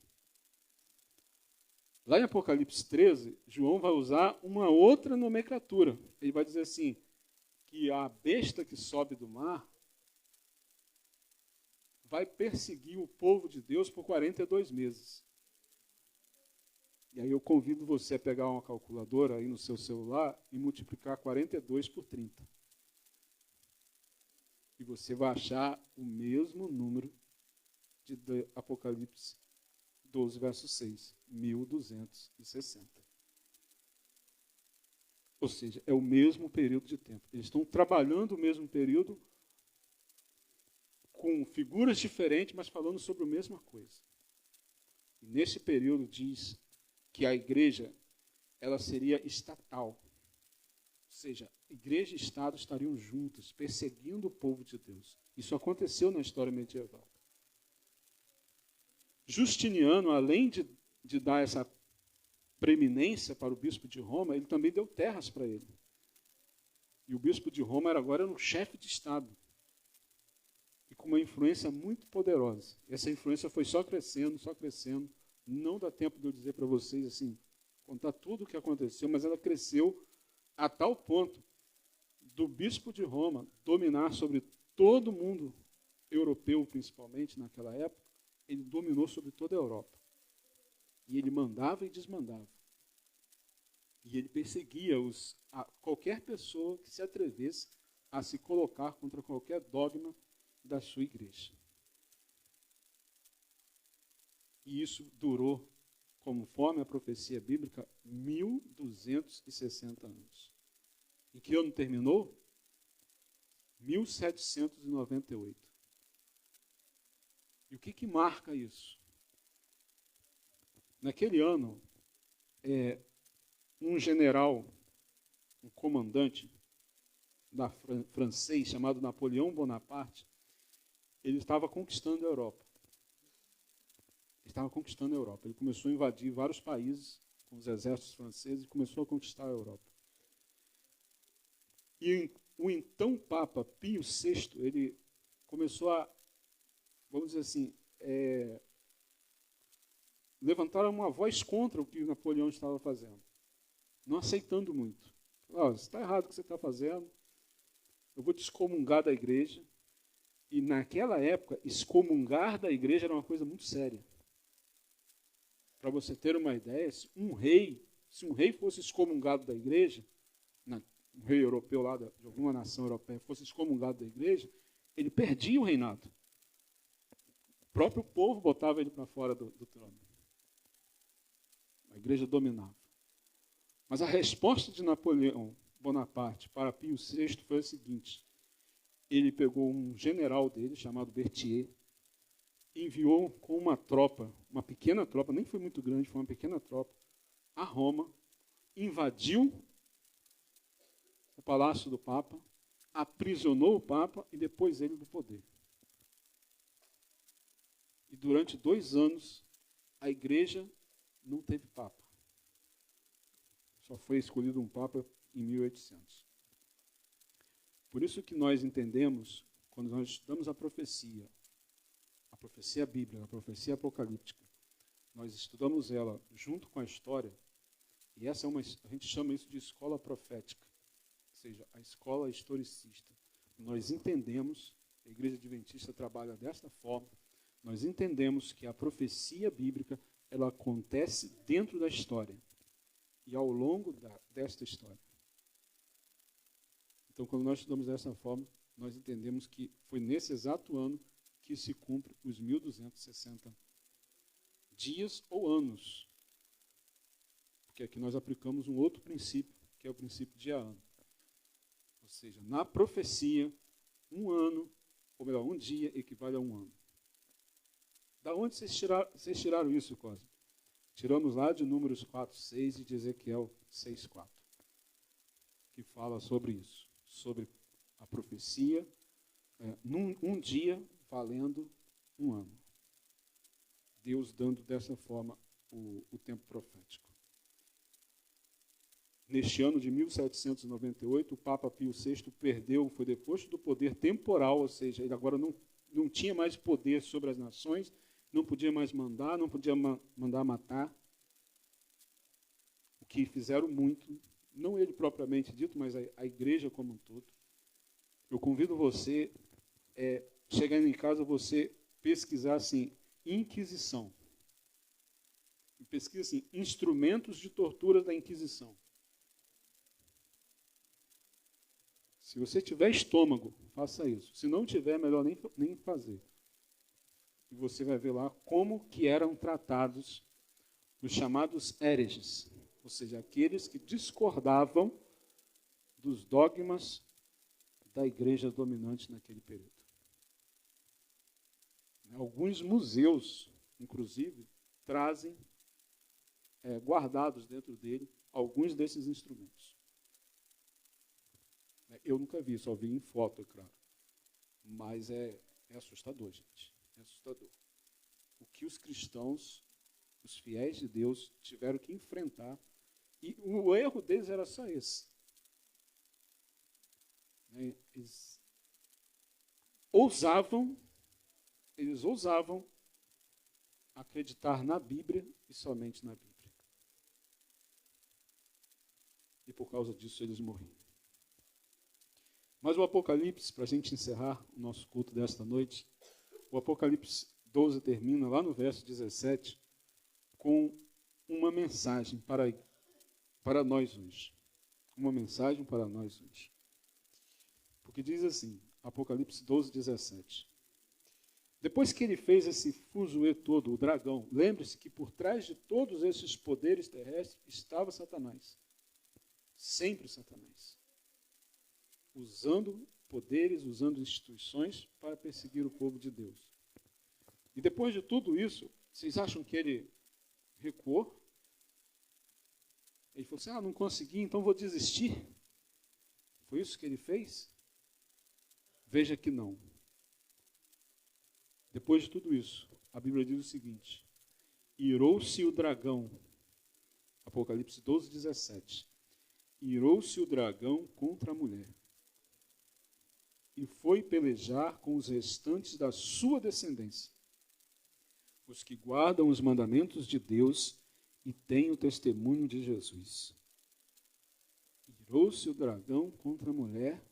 A: Lá em Apocalipse 13, João vai usar uma outra nomenclatura. Ele vai dizer assim, que a besta que sobe do mar vai perseguir o povo de Deus por 42 meses. E aí eu convido você a pegar uma calculadora aí no seu celular e multiplicar 42 por 30. E você vai achar o mesmo número de Apocalipse 12, verso 6. 1.260. Ou seja, é o mesmo período de tempo. Eles estão trabalhando o mesmo período com figuras diferentes, mas falando sobre a mesma coisa. E nesse período diz que a igreja ela seria estatal. Ou seja, igreja e Estado estariam juntos, perseguindo o povo de Deus. Isso aconteceu na história medieval. Justiniano, além de dar essa preeminência para o bispo de Roma, ele também deu terras para ele. E o bispo de Roma agora era um chefe de Estado. E com uma influência muito poderosa. Essa influência foi só crescendo Não dá tempo de eu dizer para vocês, assim, contar tudo o que aconteceu, mas ela cresceu a tal ponto do bispo de Roma dominar sobre todo mundo europeu, principalmente naquela época. Ele dominou sobre toda a Europa. E ele mandava e desmandava. E ele perseguia qualquer pessoa que se atrevesse a se colocar contra qualquer dogma da sua igreja. E isso durou, conforme a profecia bíblica, 1260 anos. Em que ano terminou? 1798. E o que marca isso? Naquele ano, um general, um comandante francês chamado Napoleão Bonaparte, ele estava conquistando a Europa. Ele começou a invadir vários países com os exércitos franceses e começou a conquistar a Europa. E o então Papa Pio VI, ele começou a, vamos dizer assim, levantar uma voz contra o que Napoleão estava fazendo, não aceitando muito. Está errado o que você está fazendo, eu vou te excomungar da igreja. E naquela época, excomungar da igreja era uma coisa muito séria. Para você ter uma ideia, se um rei fosse excomungado da igreja, um rei europeu lá de alguma nação europeia fosse excomungado da igreja, ele perdia o reinado. O próprio povo botava ele para fora do trono. A igreja dominava. Mas a resposta de Napoleão Bonaparte para Pio VI foi a seguinte: ele pegou um general dele, chamado Berthier, enviou com uma tropa, uma pequena tropa, nem foi muito grande, foi uma pequena tropa, a Roma, invadiu o palácio do Papa, aprisionou o Papa e depôs ele do poder. E durante 2 anos, a igreja não teve Papa. Só foi escolhido um Papa em 1800. Por isso que nós entendemos, quando nós estudamos a profecia bíblica, a profecia apocalíptica, nós estudamos ela junto com a história, e essa a gente chama isso de escola profética, ou seja, a escola historicista. Nós entendemos, a Igreja Adventista trabalha desta forma, nós entendemos que a profecia bíblica, ela acontece dentro da história e ao longo desta história. Então, quando nós estudamos dessa forma, nós entendemos que foi nesse exato ano que se cumpre os 1260 dias ou anos. Porque aqui nós aplicamos um outro princípio, que é o princípio de ano. Ou seja, na profecia, um ano, ou melhor, um dia equivale a um ano. Da onde vocês tiraram isso, Cosme? Tiramos lá de Números 4:6 e de Ezequiel 6:4, que fala sobre isso, sobre a profecia, um dia valendo um ano. Deus dando dessa forma o tempo profético. Neste ano de 1798, o Papa Pio VI foi deposto do poder temporal, ou seja, ele agora não tinha mais poder sobre as nações, não podia mais mandar, não podia mandar matar, o que fizeram muito, não ele propriamente dito, mas a igreja como um todo. Eu convido você, chegando em casa, você pesquisar assim, Inquisição. E pesquisa assim, instrumentos de tortura da Inquisição. Se você tiver estômago, faça isso. Se não tiver, é melhor nem fazer. E você vai ver lá como que eram tratados os chamados hereges, ou seja, aqueles que discordavam dos dogmas da igreja dominante naquele período. Alguns museus, inclusive, trazem guardados dentro dele alguns desses instrumentos. Eu nunca vi, só vi em foto, é claro. Mas é assustador, gente. É assustador. O que os cristãos, os fiéis de Deus, tiveram que enfrentar. E o erro deles era só esse. Eles ousavam acreditar na Bíblia e somente na Bíblia. E por causa disso eles morriam. Mas o Apocalipse, para a gente encerrar o nosso culto desta noite, o Apocalipse 12 termina lá no verso 17 com uma mensagem para nós hoje. Uma mensagem para nós hoje. Porque diz assim, Apocalipse 12, 17. Depois que ele fez esse fuzuê todo, o dragão, lembre-se que por trás de todos esses poderes terrestres estava Satanás. Sempre Satanás. Usando poderes, usando instituições para perseguir o povo de Deus. E depois de tudo isso, vocês acham que ele recuou? Ele falou assim, não consegui, então vou desistir. Foi isso que ele fez? Veja que não. Depois de tudo isso, a Bíblia diz o seguinte, irou-se o dragão, Apocalipse 12, 17, irou-se o dragão contra a mulher e foi pelejar com os restantes da sua descendência, os que guardam os mandamentos de Deus e têm o testemunho de Jesus. Irou-se o dragão contra a mulher,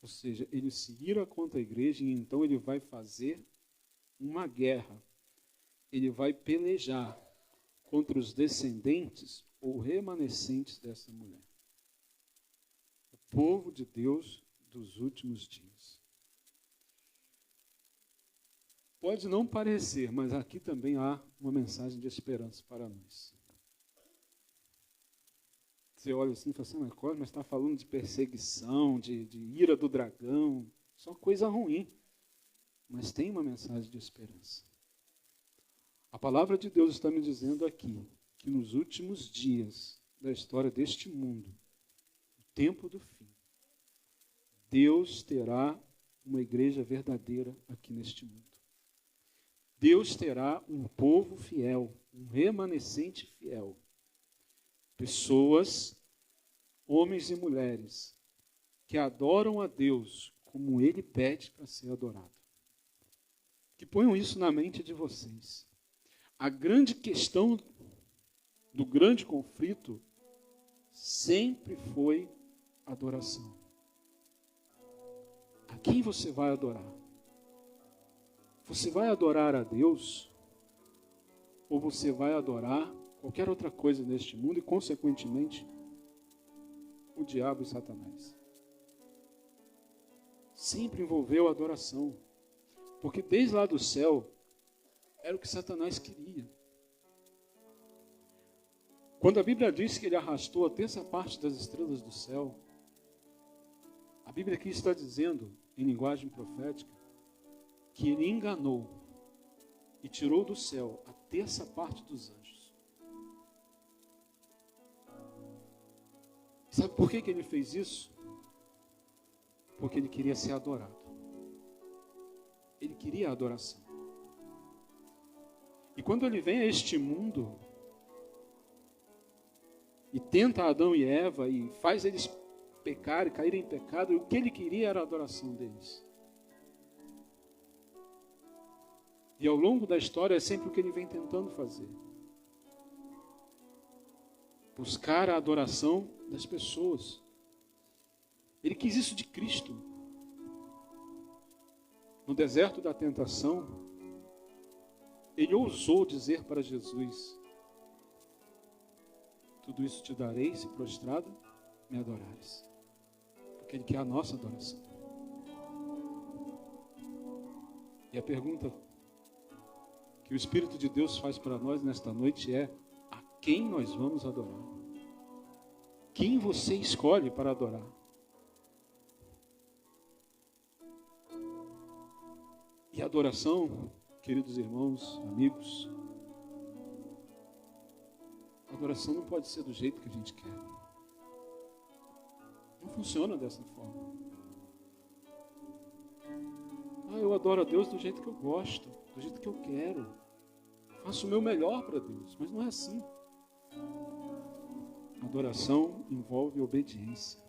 A: ou seja, ele se ira contra a igreja e então ele vai fazer uma guerra. Ele vai pelejar contra os descendentes ou remanescentes dessa mulher. O povo de Deus dos últimos dias. Pode não parecer, mas aqui também há uma mensagem de esperança para nós. Você olha assim e fala assim, mas está falando de perseguição, de ira do dragão, só coisa ruim. Mas tem uma mensagem de esperança. A palavra de Deus está me dizendo aqui, que nos últimos dias da história deste mundo, o tempo do fim, Deus terá uma igreja verdadeira aqui neste mundo. Deus terá um povo fiel, um remanescente fiel. Pessoas, homens e mulheres, que adoram a Deus como Ele pede para ser adorado. Que ponham isso na mente de vocês. A grande questão do grande conflito sempre foi adoração. A quem você vai adorar? Você vai adorar a Deus? Ou você vai adorar qualquer outra coisa neste mundo e, consequentemente, o diabo e Satanás? Sempre envolveu a adoração. Porque desde lá do céu, era o que Satanás queria. Quando a Bíblia diz que ele arrastou a terça parte das estrelas do céu, a Bíblia aqui está dizendo, em linguagem profética, que ele enganou e tirou do céu a terça parte dos anjos. Sabe por que ele fez isso? Porque ele queria ser adorado. Ele queria a adoração. E quando ele vem a este mundo e tenta Adão e Eva e faz eles pecarem, caírem em pecado, o que ele queria era a adoração deles. E ao longo da história é sempre o que ele vem tentando fazer. Buscar a adoração das pessoas. Ele quis isso de Cristo. No deserto da tentação, ele ousou dizer para Jesus, tudo isso te darei se prostrado me adorares. Porque ele quer a nossa adoração. E a pergunta que o Espírito de Deus faz para nós nesta noite é: a quem nós vamos adorar? Quem você escolhe para adorar? E a adoração, queridos irmãos, amigos, a adoração não pode ser do jeito que a gente quer. Não funciona dessa forma. Eu adoro a Deus do jeito que eu gosto, do jeito que eu quero. Faço o meu melhor para Deus, mas não é assim. Adoração envolve obediência.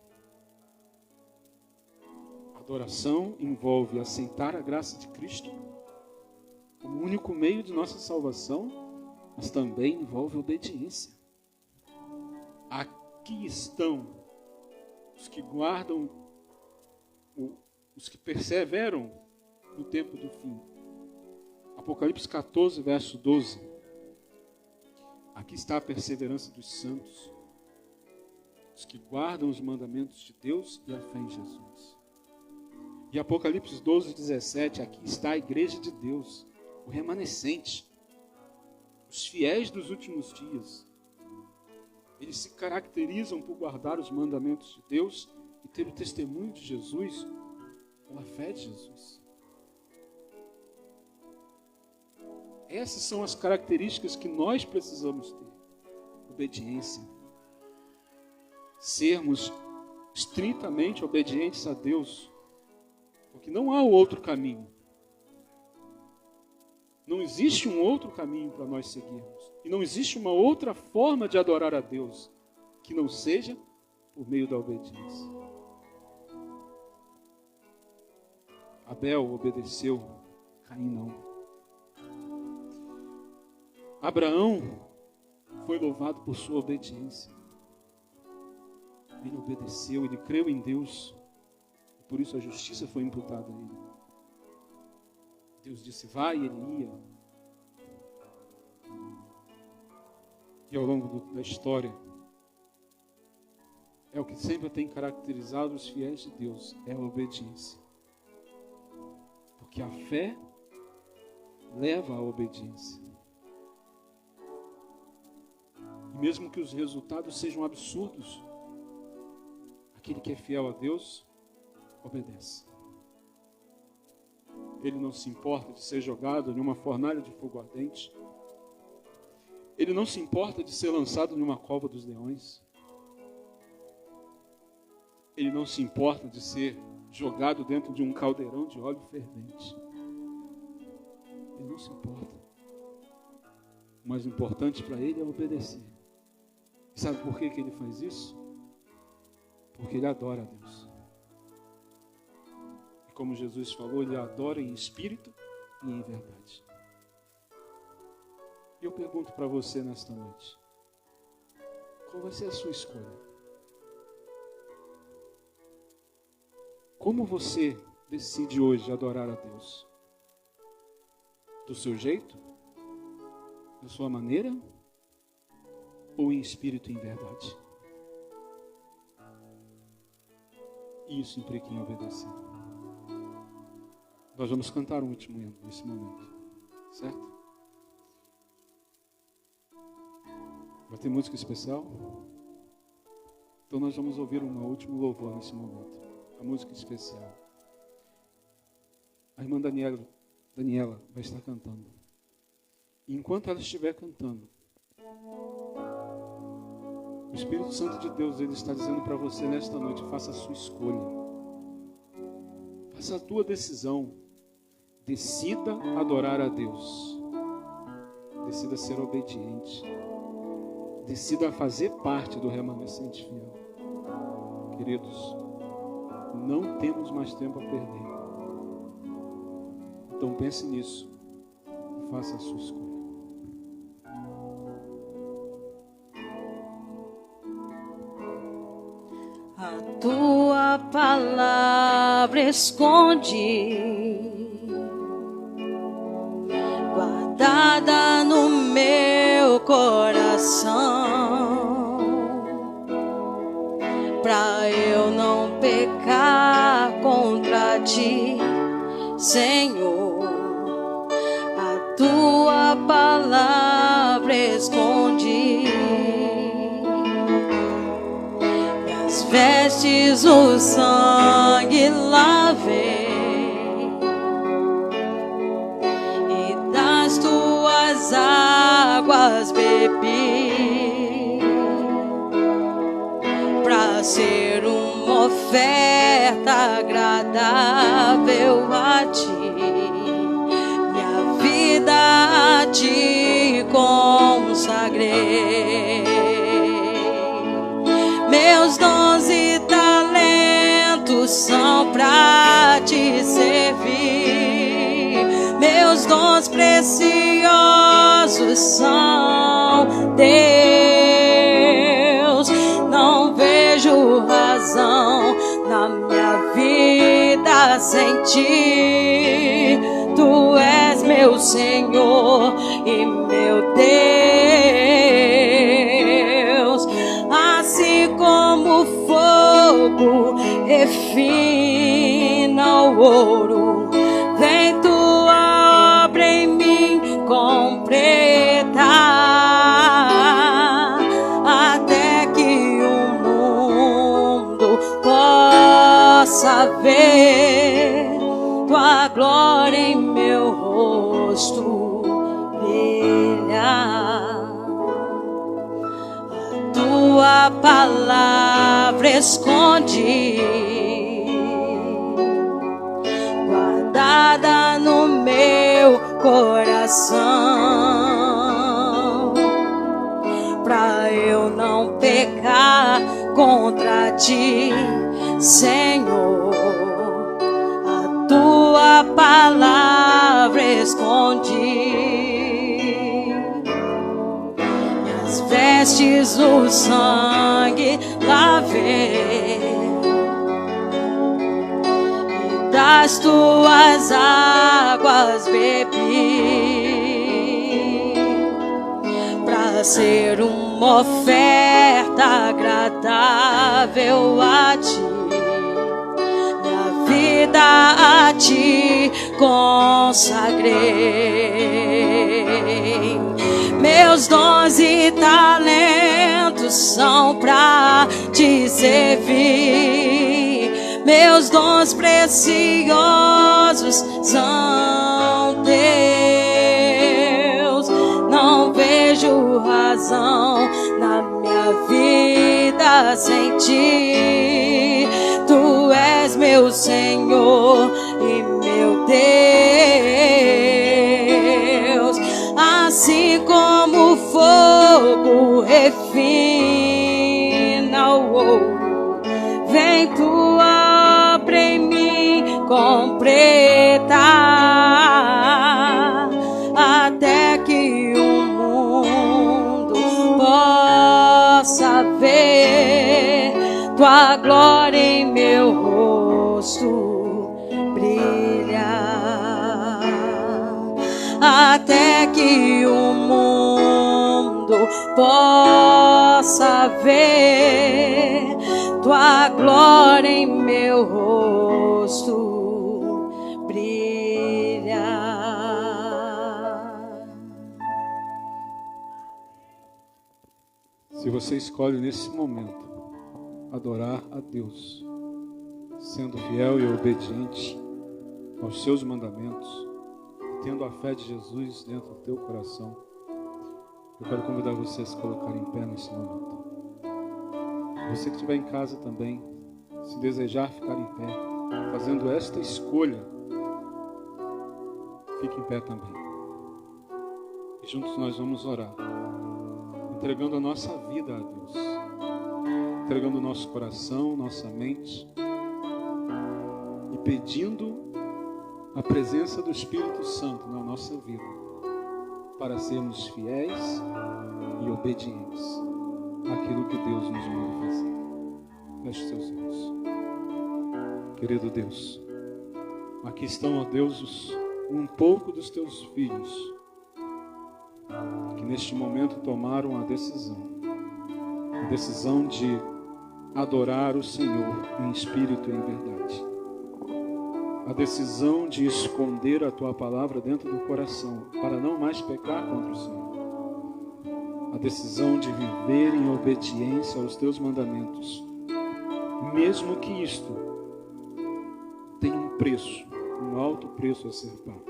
A: Adoração envolve aceitar a graça de Cristo, como único meio de nossa salvação, mas também envolve obediência. Aqui estão os que guardam, os que perseveram no tempo do fim. Apocalipse 14, verso 12. Aqui está a perseverança dos santos, os que guardam os mandamentos de Deus e a fé em Jesus. E Apocalipse 12, 17, aqui está a igreja de Deus, o remanescente, os fiéis dos últimos dias. Eles se caracterizam por guardar os mandamentos de Deus e ter o testemunho de Jesus, ou a fé de Jesus. Essas são as características que nós precisamos ter. Obediência. Sermos estritamente obedientes a Deus, porque não há outro caminho. Não existe um outro caminho para nós seguirmos. E não existe uma outra forma de adorar a Deus que não seja por meio da obediência. Abel obedeceu, Caim não. Abraão foi louvado por sua obediência. Ele obedeceu, ele creu em Deus. E por isso a justiça foi imputada a ele. Deus disse, vai, e ele ia. E ao longo da história, é o que sempre tem caracterizado os fiéis de Deus, é a obediência. Porque a fé leva à obediência. E mesmo que os resultados sejam absurdos, aquele que é fiel a Deus, obedece. Ele não se importa de ser jogado em uma fornalha de fogo ardente. Ele não se importa de ser lançado em uma cova dos leões. Ele não se importa de ser jogado dentro de um caldeirão de óleo fervente. Ele não se importa. O mais importante para ele é obedecer. E sabe por que ele faz isso? Porque ele adora a Deus. E como Jesus falou, ele adora em espírito e em verdade. E eu pergunto para você nesta noite, qual vai ser a sua escolha? Como você decide hoje adorar a Deus? Do seu jeito? Da sua maneira? Ou em espírito e em verdade? Isso implica em obedecer. Nós vamos cantar um último hino nesse momento, certo? Vai ter música especial? Então nós vamos ouvir um último louvor nesse momento. A música especial. A irmã Daniela vai estar cantando. E enquanto ela estiver cantando, o Espírito Santo de Deus, ele está dizendo para você nesta noite, faça a sua escolha. Faça a tua decisão. Decida adorar a Deus. Decida ser obediente. Decida fazer parte do remanescente fiel. Queridos, não temos mais tempo a perder. Então pense nisso e faça a sua escolha.
B: A tua palavra esconde, guardada no meu coração, pra eu não pecar contra ti, Senhor. A tua palavra esconde, as vestes o sangue lavei, e das tuas águas bebi, pra ser uma oferta agradável a ti, minha vida a ti consagrei. Meus dons e talentos são pra te servir, meus meus dons preciosos são Deus. Não vejo razão na minha vida sem ti. Tu és meu Senhor e meu Deus. Assim como o fogo refina o ouro, vem tua obra em mim completar, até que o mundo possa ver tua glória em meu rosto brilhar. A tua palavra escondi, guardada no meu coração, pra eu não pecar contra ti, Senhor. A tua palavra escondi, minhas vestes no sangue lavei, e das tuas águas bebi, pra ser uma oferta agradável a ti. Minha vida a ti consagrei. Meus dons e talentos são pra te servir. Meus dons preciosos são teus. Não vejo razão na minha vida sem ti. Tu és meu Senhor e meu Deus. Assim como o fogo refina o ouro, vem tua obra em mim completar, até que o mundo possa ver tua glória em meu rosto brilhar, até que o mundo possa ver tua glória em meu rosto brilhar.
A: Se você escolhe nesse momento adorar a Deus, sendo fiel e obediente aos seus mandamentos, tendo a fé de Jesus dentro do teu coração, eu quero convidar você a se colocar em pé nesse momento. Você que estiver em casa também, se desejar ficar em pé, fazendo esta escolha, fique em pé também. E juntos nós vamos orar, entregando a nossa vida a Deus, entregando o nosso coração, nossa mente, e pedindo a presença do Espírito Santo na nossa vida, para sermos fiéis e obedientes àquilo que Deus nos manda fazer. Feche seus olhos. Querido Deus, aqui estão, ó Deus, um pouco dos teus filhos, que neste momento tomaram a decisão de adorar o Senhor em espírito e em verdade. A decisão de esconder a tua palavra dentro do coração, para não mais pecar contra o Senhor. A decisão de viver em obediência aos teus mandamentos, mesmo que isto tenha um preço, um alto preço a ser pago.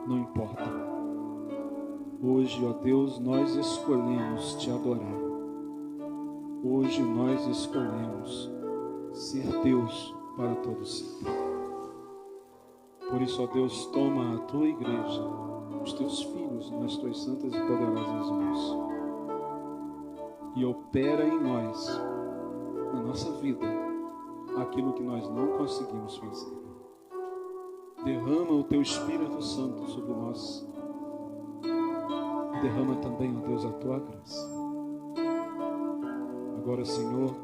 A: Não importa. Hoje, ó Deus, nós escolhemos te adorar. Hoje nós escolhemos ser Deus para todos sempre. Por isso, ó Deus, toma a tua igreja, os teus filhos, nas tuas santas e poderosas mãos, e opera em nós, na nossa vida, aquilo que nós não conseguimos fazer. Derrama o teu Espírito Santo sobre nós. Derrama também, ó Deus, a tua graça. Agora, Senhor,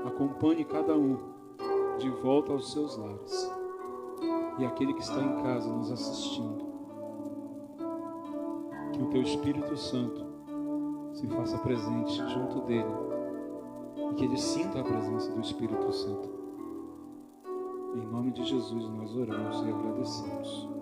A: acompanhe cada um de volta aos seus lares. E aquele que está em casa nos assistindo, que o teu Espírito Santo se faça presente junto dele e que ele sinta a presença do Espírito Santo. Em nome de Jesus nós oramos e agradecemos.